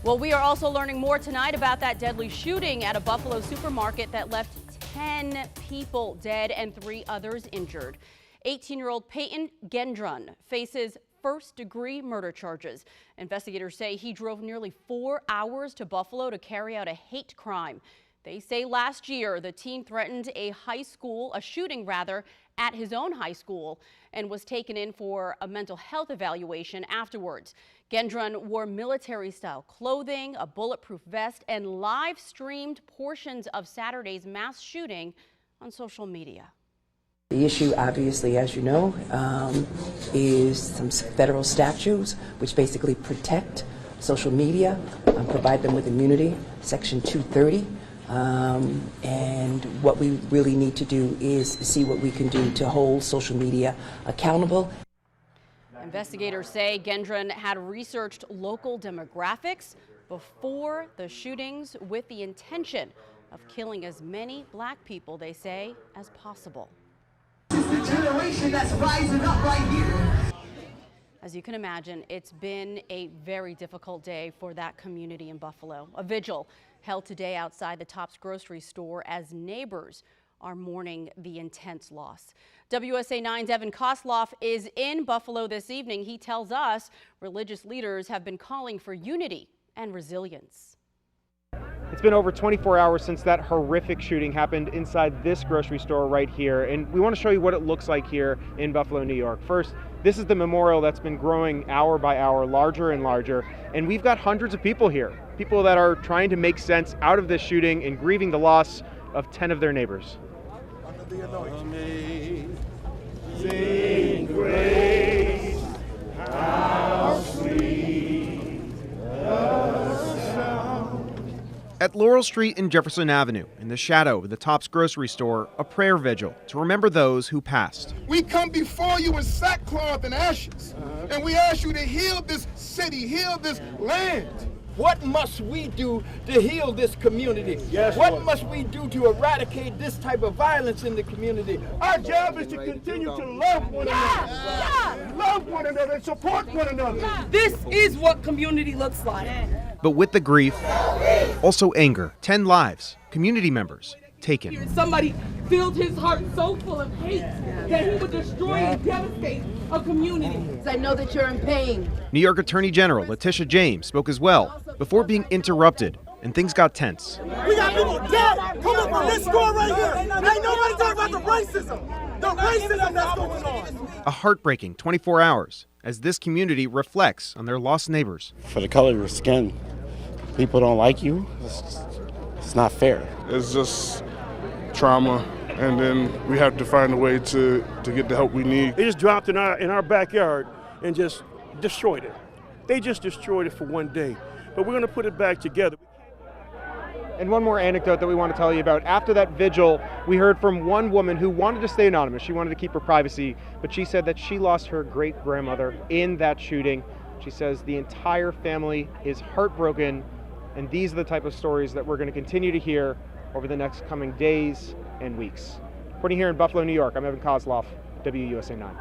Well, we are also learning more tonight about that deadly shooting at a Buffalo supermarket that left 10 people dead and 3 others injured. 18-year-old Peyton Gendron faces first-degree murder charges. Investigators say he drove nearly 4 hours to Buffalo to carry out a hate crime. They say last year the teen threatened a shooting at his own high school and was taken in for a mental health evaluation afterwards. Gendron wore military-style clothing, a bulletproof vest, and live-streamed portions of Saturday's mass shooting on social media. The issue, obviously, as you know, is some federal statutes which basically protect social media, provide them with immunity, Section 230. And what we really need to do is see what we can do to hold social media accountable. Investigators say Gendron had researched local demographics before the shootings with the intention of killing as many black people, they say, as possible. This is the generation that's rising up right here. As you can imagine, it's been a very difficult day for that community in Buffalo. A vigil held today outside the Tops grocery store as neighbors are mourning the intense loss. WUSA 9's Evan Koslof is in Buffalo this evening. He tells us religious leaders have been calling for unity and resilience. It's been over 24 hours since that horrific shooting happened inside this grocery store right here, and we want to show you what it looks like here in Buffalo, New York. First, this is the memorial that's been growing hour by hour, larger and larger, and we've got hundreds of people here, people that are trying to make sense out of this shooting and grieving the loss of 10 of their neighbors. Amazing grace, how sweet the sound. At Laurel Street and Jefferson Avenue, in the shadow of the Tops grocery store, a prayer vigil to remember those who passed. We come before you in sackcloth and ashes, and we ask you to heal this city, heal this land. What must we do to heal this community? Yes, what Lord. must we do to eradicate this type of violence in the community? Our job is to continue to love one another. Love one another and support one another. This is what community looks like. But with the grief, also anger. 10 lives, community members taken. Somebody filled his heart so full of hate that he would destroy and devastate a community. I know that you're in pain. New York Attorney General Letitia James spoke as well before being interrupted, and things got tense. We got people dead coming from this store right here. Ain't nobody talking about the racism. The racism that's going on. A heartbreaking 24 hours as this community reflects on their lost neighbors. For the color of your skin, people don't like you. It's not fair. It's just trauma, and then we have to find a way to get the help we need. They just dropped in our backyard and just destroyed it. They just destroyed it for one day, but we're going to put it back together. And one more anecdote that we want to tell you about. After that vigil, we heard from one woman who wanted to stay anonymous. She wanted to keep her privacy, but she said that she lost her great-grandmother in that shooting. She says the entire family is heartbroken, and these are the type of stories that we're going to continue to hear over the next coming days and weeks. Reporting here in Buffalo, New York, I'm Evan Koslof, WUSA 9.